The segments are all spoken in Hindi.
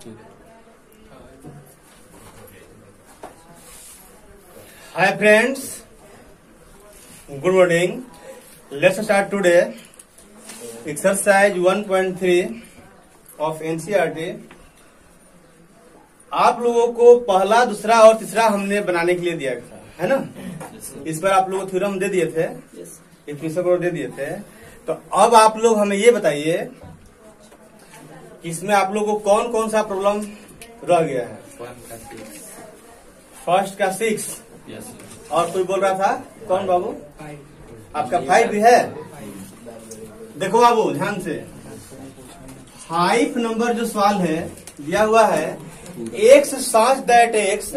Hi friends, good morning. Let's start today exercise 1.3 of NCERT. आप लोगों को पहला, दूसरा और तीसरा हमने बनाने के लिए दिया था, है ना? इस पर आप लोगों को थ्योरम दे दिए थे, इक्वेशन दे दिए थे। तो अब आप लोग हमें ये बताइए कि इसमें आप लोगों को कौन कौन सा प्रॉब्लम रह गया है। फर्स्ट का 6 और कोई बोल रहा था कौन बाबू? आपका 5 भी है। देखो बाबू ध्यान से, 5 नंबर जो सवाल है दिया हुआ है, एक्स सच दैट एक्स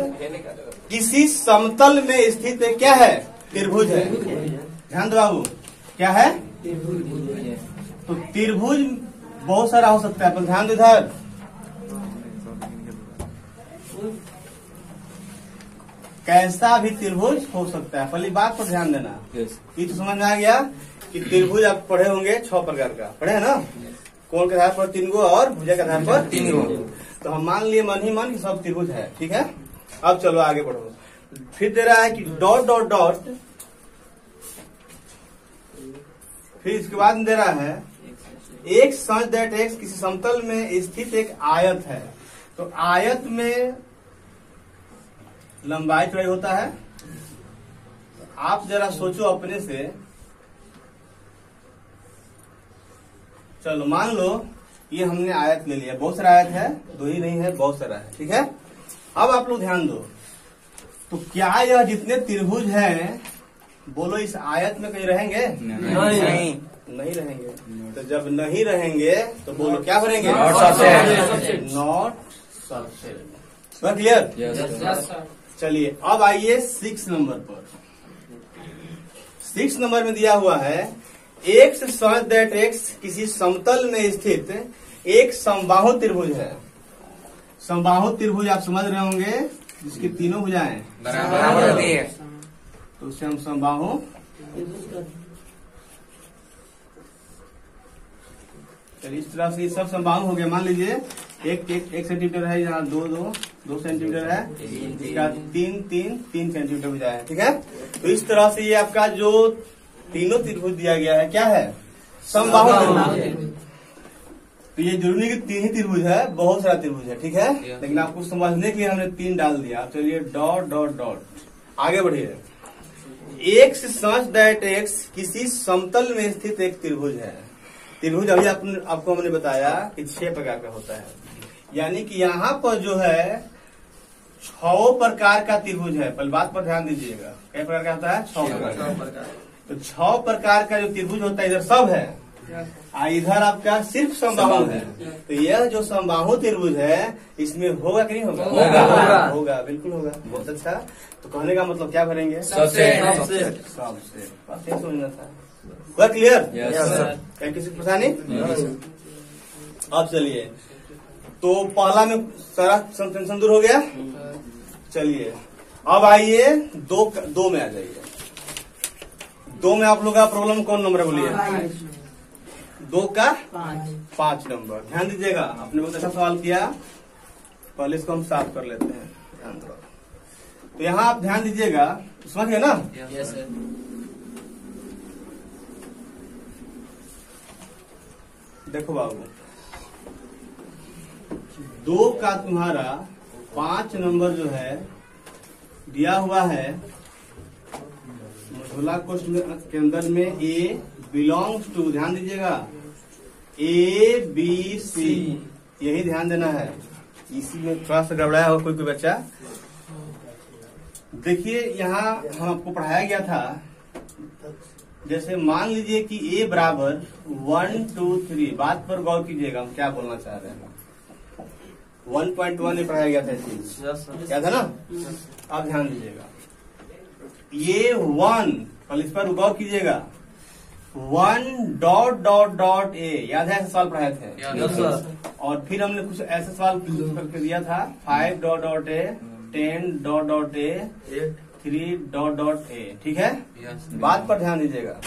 किसी समतल में स्थित क्या है? त्रिभुज है। ध्यान दो बाबू, क्या है? तो त्रिभुज बहुत सारा हो सकता है, पर ध्यान दो इधर, कैसा भी त्रिभुज हो सकता है। पहली बात पर ध्यान देना। ये तो समझ में आ गया कि त्रिभुज आप पढ़े होंगे 6 प्रकार का, पढ़े है ना? कोण के आधार पर 3 गो और भुजा के आधार पर 3 गो। तो हम मान लिए मन ही मन कि सब त्रिभुज है, ठीक है? अब चलो आगे बढ़ो। फिर दे रहा है कि डॉट डॉट डॉट, फिर इसके बाद दे रहा है एक सच दैट एक्स किसी समतल में स्थित एक आयत है। तो आयत में लंबाई चौड़ाई होता है। आप जरा सोचो अपने से, चलो मान लो ये हमने आयत ले लिया, बहुत सारा आयत है, 2 ही नहीं है, बहुत सारा है, ठीक है? अब आप लोग ध्यान दो, तो क्या यह जितने त्रिभुज हैं, बोलो इस आयत में कहीं रहेंगे? नहीं रहेंगे। तो जब नहीं रहेंगे तो बोलो क्या भरेंगे? Not subset. क्लियर? चलिए अब आइए 6 नंबर पर। 6 नंबर में दिया हुआ है एक्स सच दैट एक्स किसी समतल में स्थित एक समबाहु त्रिभुज है। समबाहु त्रिभुज आप समझ रहे होंगे, जिसकी तीनों भुजाएं बराबर होती है, तो उसे हम समबाहु। चलिए इस तरह से ये सब समबाहु हो गया। मान लीजिए एक सेंटीमीटर है, यहाँ 2 सेंटीमीटर है, इसका 3 सेंटीमीटर भुजा है, ठीक है? तो इस तरह से ये आपका जो तीनों त्रिभुज दिया गया है क्या है? समबाहु त्रिभुज। तो ये जरूरी नहीं कि 3 ही त्रिभुज है, बहुत सारा त्रिभुज है, ठीक है? लेकिन आपको समझने के लिए हमने 3 डाल दिया। चलिए डॉट डॉट डॉट, आगे बढ़िए। एक्स सच दैट एक्स किसी समतल में स्थित एक त्रिभुज है। त्रिभुज अभी आपको हमने बताया कि 6 प्रकार का होता है, यानी कि यहाँ पर जो है 6 प्रकार का त्रिभुज है। पहले बात पर ध्यान दीजिएगा, कई प्रकार का होता है? 6 प्रकार। तो 6 प्रकार का जो त्रिभुज होता है इधर सब है, इधर आपका सिर्फ समबाहु है। तो यह जो समबाहु त्रिभुज है इसमें होगा कि नहीं होगा? होगा, बिल्कुल होगा। बहुत अच्छा। तो कहने का मतलब क्या भरेंगे? सबसेट। बात यही समझना था। क्लियर? क्या किसी परेशानी? अब चलिए, तो पहला में सारा टेंशन दूर हो गया। चलिए अब आइए 2 में आ जाइए। 2 में आप लोग का प्रॉब्लम कौन नंबर है बोलिए? 2 का 5 नंबर। ध्यान दीजिएगा, आपने बहुत अच्छा सवाल किया। पहले इसको हम साफ कर लेते हैं, ध्यान दो। तो यहाँ आप ध्यान दीजिएगा, समझ गए ना? Yes sir. देखो बाबू, 2 का तुम्हारा 5 नंबर जो है दिया हुआ है मधुला क्वेश्चन के अंदर में ए बिलोंग्स टू, ध्यान दीजिएगा, ABC, यही ध्यान देना है। इसी में थोड़ा सा गड़बड़ाया हो कोई बच्चा। देखिए यहाँ हम आपको पढ़ाया गया था, जैसे मान लीजिए कि A बराबर 1 2 3, बात पर गौर कीजिएगा, हम क्या बोलना चाह रहे हैं। 1.1 में पढ़ाया गया था चीज, क्या था ना? अब ध्यान दीजिएगा, ये 1, पहले इस पर गौर कीजिएगा, 1 डॉट डॉट डॉट ए, याद है ऐसे सवाल पढ़ाए थे? और फिर हमने कुछ ऐसे सवाल करके दिया था, 5 dot dot A, 10 dot dot A, 3 dot dot A, ठीक है? बात पर ध्यान दीजिएगा,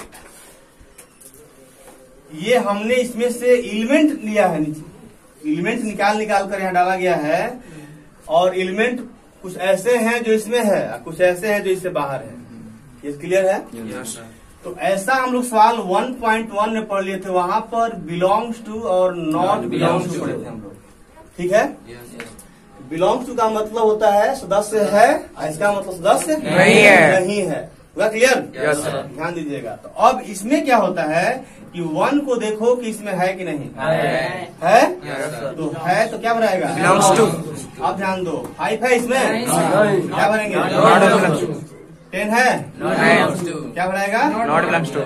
ये हमने इसमें से एलिमेंट लिया है नीचे, एलिमेंट निकाल कर यहाँ डाला गया है, और एलिमेंट कुछ ऐसे हैं जो इसमें है, कुछ ऐसे हैं जो इससे बाहर है। ये क्लियर है? तो ऐसा हम लोग सवाल 1.1 में पढ़ लिए थे, वहां पर बिलोंग्स टू और नॉट बिलोंग्स टू पढ़े थे हम लोग। ठीक है? बिलोंग्स टू का मतलब होता है सदस्य है, इसका मतलब सदस्य नहीं है। हुआ क्लियर? ध्यान दीजिएगा। तो अब इसमें क्या होता है कि 1 को देखो कि इसमें है कि नहीं है? तो है तो क्या बनाएगा? Belongs to. आप ध्यान दो, 5 है इसमें, क्या बनेंगे? 10 है, क्या बनाएगा? Not belongs to.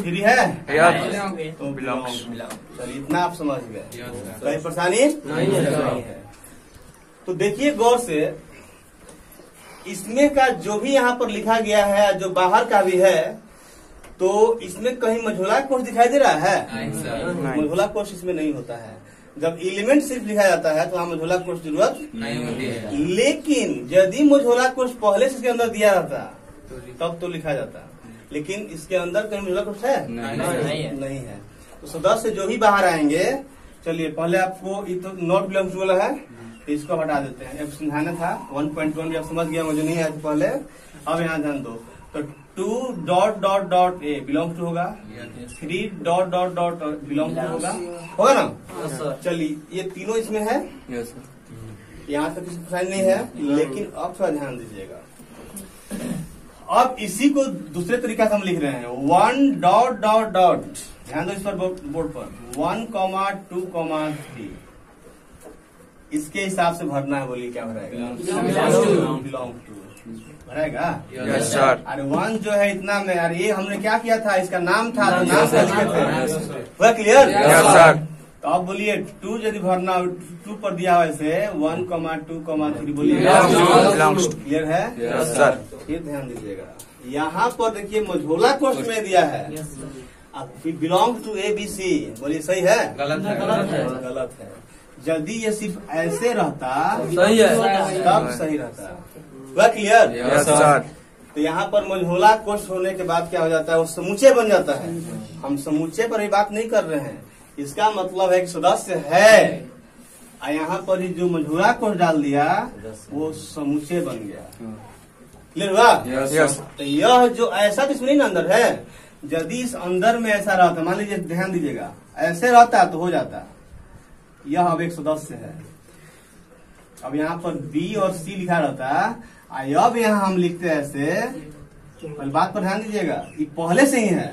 3 है, तो बिलोंग्स। चलिए इतना आप समझ गए, कोई परेशानी नहीं है। तो देखिए गौर से, इसमें का जो भी यहाँ पर लिखा गया है, जो बाहर का भी है, तो इसमें कहीं मझोला कोष दिखाई दे रहा है? मझोला कोष इसमें नहीं होता है। जब एलिमेंट सिर्फ लिखा जाता है तो वहाँ मझोला कोष जरूरत नहीं होती है। लेकिन यदि मझोला कोष पहले से इसके अंदर दिया रहता तब तो लिखा जाता, लेकिन इसके अंदर कहीं मझोला कोष है? नहीं है। तो सदस्य जो भी बाहर आएंगे, चलिए पहले आपको ये तो नॉट बिलोंग्स टू वाला है, तो इसको हटा देते हैं। अब समझाना था 1.1 भी आप समझ गया, मुझे नहीं आया पहले। अब यहाँ ध्यान दो, तो 2 a बिलोंग टू होगा, 3 बिलोंग टू होगा ना? चलिए ये तीनों इसमें है, यहाँ तक किसी परेशानी नहीं है। लेकिन अब थोड़ा ध्यान दीजिएगा, अब इसी को दूसरे तरीका से हम लिख रहे हैं, 1 ध्यान दो इस पर, बोर्ड पर 1, 2, 3 इसके हिसाब से भरना है। बोलिए क्या भराएगा? बिलोंग टू भराएगा। Yes sir. अरे 1 जो है इतना में, अरे ये हमने क्या किया था, इसका नाम था तो नाम से लिखे थे। हुआ क्लियर? Yes sir. तो अब बोलिए 2 यदि भरना 2 पर दिया हुआ ऐसे 1, 2, 3 बोलिए क्लियर है? Yes sir. फिर ध्यान दीजिएगा, यहाँ पर देखिए मझोला कोष में दिया है, अब बिलोंग टू ABC, बोलिए सही है? गलत है। यदि ये सिर्फ ऐसे रहता सही है, तब सही रहता। हुआ क्लियर? Yes sir. तो यहाँ पर मझोला कोष होने के बाद क्या हो जाता है, वो समूचे बन जाता है। हम समूचे पर ही बात नहीं कर रहे हैं, इसका मतलब है कि सदस्य है, और यहाँ पर ही जो मझोला कोष डाल दिया वो समूचे बन गया। क्लियर हुआ? यस। तो यह जो ऐसा तो इसमें नहीं अंदर है, यदि इस अंदर में ऐसा रहता, मान लीजिए ध्यान दीजिएगा, ऐसे रहता तो हो जाता, यह अब एक सदस्य है। अब यहाँ पर B और C लिखा रहता, अब यहाँ हम लिखते हैं ऐसे, पहले बात पर ध्यान दीजिएगा, ये पहले से ही है,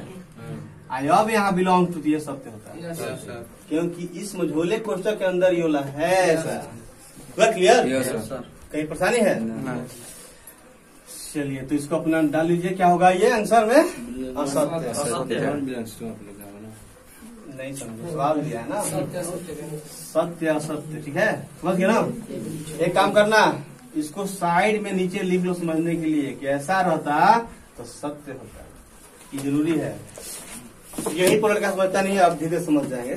अब यहाँ बिलोंग टू, ये सत्य होता है, क्योंकि इस मझोले कोष्ठक के अंदर ये वाला है ऐसा। क्लियर? कहीं परेशानी है? चलिए तो इसको अपना डाल लीजिए, क्या होगा ये आंसर में? असत्य। नहीं समझे, सवाल दिया है ना, सत्य असत्य। ठीक है, समझ गए ना? एक काम करना, इसको साइड में नीचे लिख लो समझने के लिए कि ऐसा रहता तो सत्य होता, ये जरूरी है। यही पर लड़का समझता नहीं है, आप धीरे समझ जाएंगे।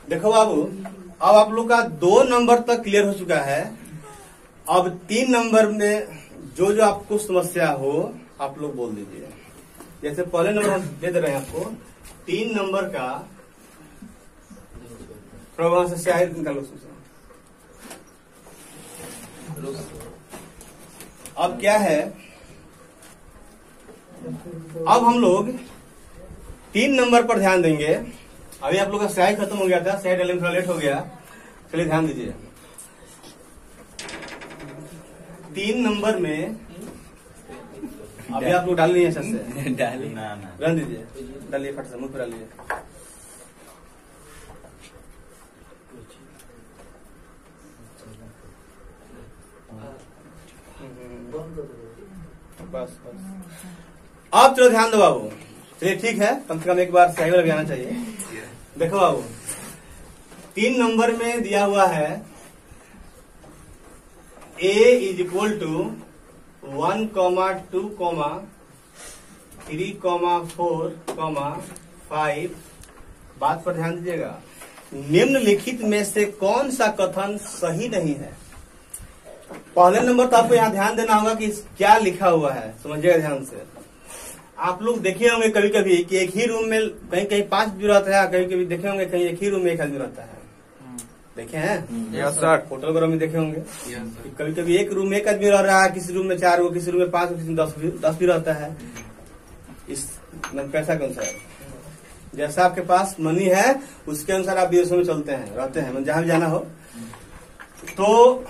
देखो बाबू, अब आप लोग का 2 नंबर तक क्लियर हो चुका है। अब 3 नंबर में जो जो आपको समस्या हो आप लोग बोल दीजिए। जैसे पहले नंबर दे दे रहे हैं आपको, 3 नंबर का प्रोग्राम से शायद निकालो। अब क्या है, अब हम लोग 3 नंबर पर ध्यान देंगे। अभी आप लोग का स्याही खत्म हो गया था, स्याही डालने में थोड़ा लेट हो गया, चलिए ध्यान दीजिए। 3 नंबर में अभी आप लोग डाल लिए अच्छे से, रन दीजिए, डालिए फट से मुंह पे डालिए। बस अब चलो ध्यान दो बाबू, चलिए ठीक है, कम से कम एक बार सही वाला भी आना चाहिए। देखो बाबू, 3 नंबर में दिया हुआ है A इज इक्वल टू 1, 2, 3, 4, 5। बात पर ध्यान दीजिएगा, निम्नलिखित में से कौन सा कथन सही नहीं है? पहले नंबर तो आपको यहाँ ध्यान देना होगा कि क्या लिखा हुआ है, समझिएगा ध्यान से। आप लोग देखे होंगे कभी कभी कि एक ही रूम में कहीं कहीं 5 भी रहता है, कभी कभी देखे होंगे कहीं एक ही रूम में 1 आदमी रहता है। देखे हैं? Yes sir. होटल वगैरह में देखे होंगे कभी कभी एक रूम में 1 आदमी रह रहा है, किसी रूम में 4 गो, किसी रूम में 5 गो, किसी में 10 भी रहता है। इस पैसा कौन सा है? जैसा आपके पास मनी है उसके अनुसार आप विदेशों में चलते हैं, रहते हैं, जहां भी जाना हो। तो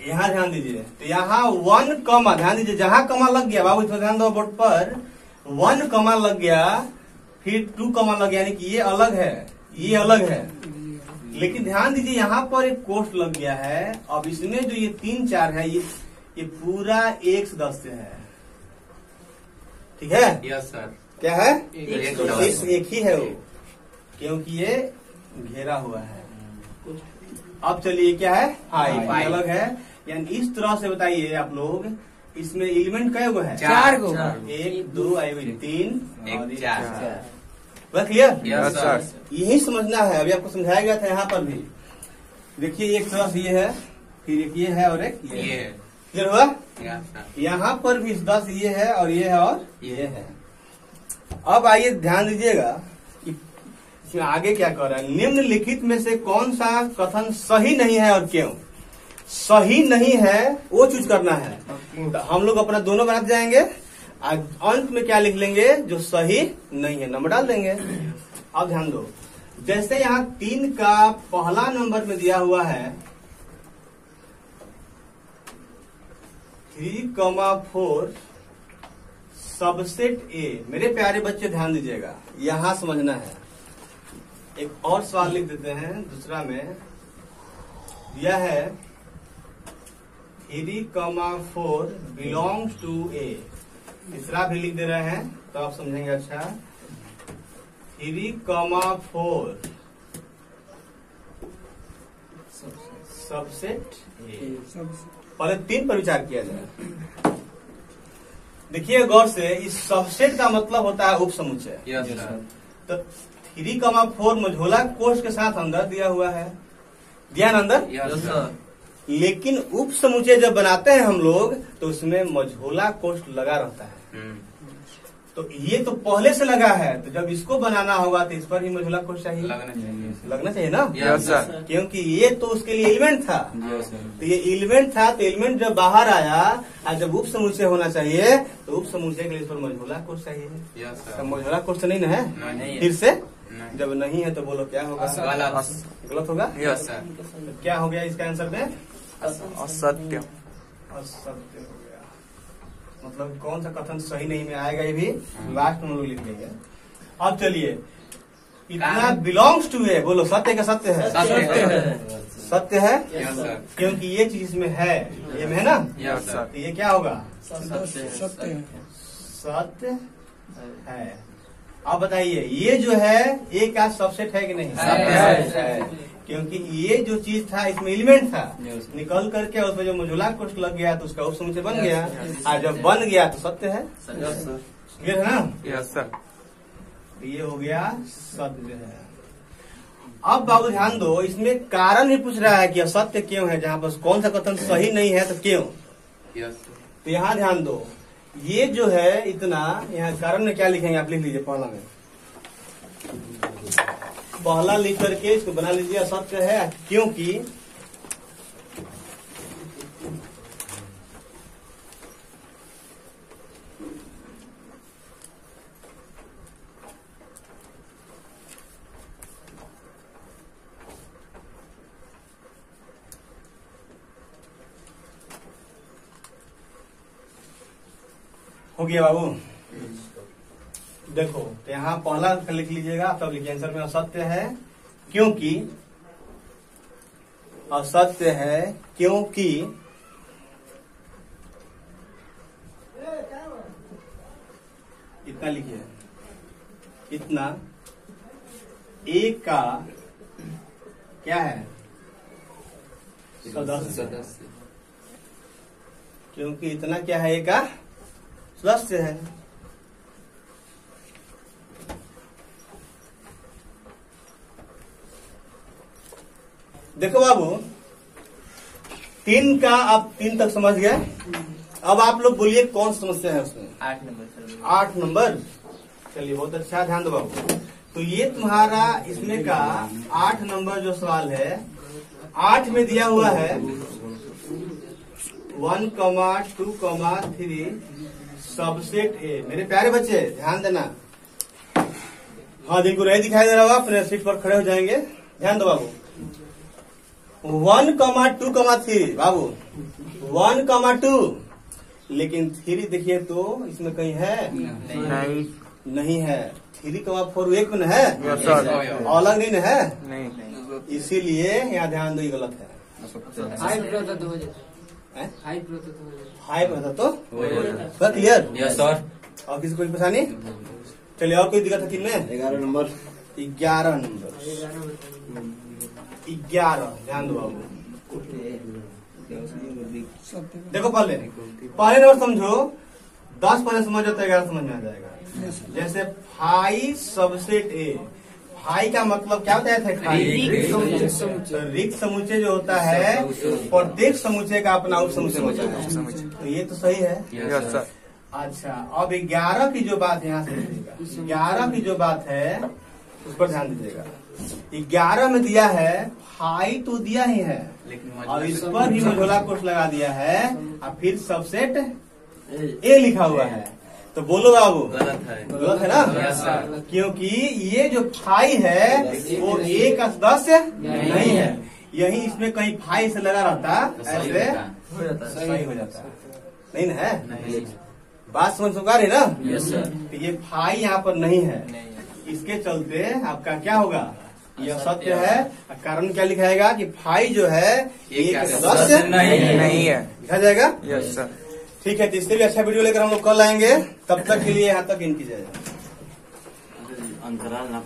यहाँ ध्यान दीजिए, तो यहाँ 1 कमा, ध्यान दीजिए जहां कमा लग गया बाबू, इसमें ध्यान दो बोर्ड पर, 1 कमा लग गया, फिर 2 कमा लग गया, यानी कि ये अलग है, ये अलग है। लेकिन ध्यान दीजिए यहाँ पर एक कोष्ठ लग गया है। अब इसमें जो ये 3 4 है, ये पूरा 1 से 10 से है। ठीक है? Yes sir. क्या है? एक ही है वो, क्योंकि ये घेरा हुआ है। अब चलिए क्या है? 5 अलग है। यानी इस तरह से बताइए आप लोग, इसमें एलिमेंट कई गो है? 4 गो। 1 2 3 और 4। क्लियर? Yes sir. यही समझना है। अभी आपको समझाया गया था यहाँ पर भी। देखिए एक तरफ ये है, फिर एक ये है और एक ये है। क्लियर हुआ? यहाँ पर भी 10 ये है और ये है और ये है। अब आइए ध्यान दीजिएगा कि इसमें आगे क्या कर रहा है। निम्नलिखित में से कौन सा कथन सही नहीं है और क्यों? सही नहीं है वो चूज करना है। तो हम लोग अपना दोनों बनाते जाएंगे, अंत में क्या लिख लेंगे जो सही नहीं है, नंबर डाल देंगे। अब ध्यान दो, जैसे यहाँ 3 का पहला नंबर में दिया हुआ है 3,4 सबसेट ए। मेरे प्यारे बच्चे ध्यान दीजिएगा, यहां समझना है। एक और सवाल लिख देते हैं दूसरा में, यह है 3,4 बिलोंग्स टू ए। तीसरा भी लिख दे रहे हैं तो आप समझेंगे। अच्छा, 3,4 सबसेट ए। पहले 3 पर विचार किया जाए। देखिए गौर से, इस सबसेट का मतलब होता है उप समुच्चय। तो 3,4 मझोला कोष्ठ के साथ अंदर दिया हुआ है, दिया ना अंदर। लेकिन उप समुच्चय जब बनाते हैं हम लोग तो उसमें मझोला कोष्ठ लगा रहता है। तो ये तो पहले से लगा है, तो जब इसको बनाना होगा तो इस पर ही मझोला कोष्ठ चाहिए, लगना चाहिए ना। Yes sir. क्योंकि ये तो उसके लिए एलिमेंट था। तो ये एलिमेंट था, तो एलिमेंट जब बाहर आया और जब उप समुच्चय होना चाहिए तो उप समुच्चय के लिए इस पर मझोला कोष्ठ चाहिए। तो मझोला कोष्ठ नहीं ना है। फिर से जब नहीं है तो बोलो क्या होगा? गलत होगा। Yes sir. तो क्या हो गया इसका आंसर में? असत्य। असत्य हो गया। मतलब कौन सा कथन सही नहीं में आएगा, ये भी लास्ट में हम लोग लिख देंगे। अब चलिए, इतना बिलोंग्स टू है, बोलो सत्य का सत्य है? सत्य है क्योंकि ये चीज इसमें है, ये में है ना। Yes sir. तो ये क्या होगा? सत्य सत्य है। अब बताइए, ये जो है ए का सबसेट है कि नहीं? है। क्योंकि ये जो चीज था इसमें एलिमेंट था, निकल करके उसमें जो मझोला कोष्ठ लग गया तो उसका उप समुच्चय बन गया, और जब बन गया तो सत्य है। क्लियर है ना? Yes sir. तो ये हो गया सत्य है। अब बाबू ध्यान दो, इसमें कारण भी पूछ रहा है कि असत्य क्यों है, जहाँ पर कौन सा कथन सही नहीं है तो क्यों। तो यहाँ ध्यान दो, ये जो है इतना, यहाँ कारण में क्या लिखेंगे आप लिख लीजिए। पहला में पहला लिख करके इसको बना लीजिए असत्य है, क्योंकि हो गया बाबू। देखो, तो यहाँ पहला लिख लीजिएगा, तब लिखिए आंसर में असत्य है क्योंकि, असत्य है क्योंकि इतना लिखिए, इतना एक का क्या है? सदस्य। क्योंकि इतना क्या है? एक का सदस्य है। देखो बाबू, 3 का आप 3 तक समझ गए। अब आप लोग बोलिए कौन समस्या है उसमें? 8 नंबर सर। 8 नंबर। चलिए बहुत अच्छा, ध्यान दो बाबू। तो ये तुम्हारा इसमें का 8 नंबर जो सवाल है, 8 में दिया हुआ है 1, 2, 3 सबसेट ए। मेरे प्यारे बच्चे ध्यान देना। हाँ, जिनको नहीं दिखाई दे रहा होगा अपने सीट पर खड़े हो जाएंगे। ध्यान दो बाबू। 1, 2, 3 बाबू, 1, 2, लेकिन 3 देखिए तो इसमें कहीं है? नहीं है। 3, 4 एक में है, यस सर। अलग नहीं है, नहीं। इसीलिए यहाँ ध्यान दो, ये गलत है। 5 रहता तो हो जाता। हैं? 5 रहता तो हो जाता। 5 रहता तो क्लियर? Yes sir. और किसी कोई परेशानी? चलिए, और कोई दिक्कत है 3 में? 11 नंबर। 11 नंबर। 11 ध्यान दो बाबू। देखो पहले नंबर समझो। 10 पहले समझ जाता है, 11 समझ में आ जाएगा। जैसे 5 सबसेट ए। 5 का मतलब क्या होता है? रिक्त समुच्चय जो होता है, प्रत्येक समुच्चय का अपना उप समुच्चय होता है। तो ये तो सही है। Yes sir. अच्छा, अब 11 की जो बात यहाँ से देखिएगा, 11 की जो बात है उस पर ध्यान दीजिएगा। 11 में दिया है 5 तो दिया ही है, और इस पर भी मझोला कोष्ठ लगा दिया है, और फिर सबसेट ए लिखा हुआ है। तो बोलो बाबू, गलत है। गलत है ना? Yes sir. क्योंकि ये जो 5 है वो ए का सदस्य नहीं है। यही इसमें कहीं 5 से लगा रहता, ऐसे सही हो जाता। नहीं ना है? बात समझ में आ रही ना? Yes sir. तो ये 5 यहाँ पर नहीं है, इसके चलते आपका क्या होगा? यह सत्य है। कारण क्या लिखाएगा कि 5 जो है एक सदस्य नहीं है। लिखा जाएगा। Yes sir. ठीक है, तो इससे भी अच्छा वीडियो लेकर हम लोग कल आएंगे। तब तक के लिए यहाँ तक इन कीजिएगा। अंतराल ना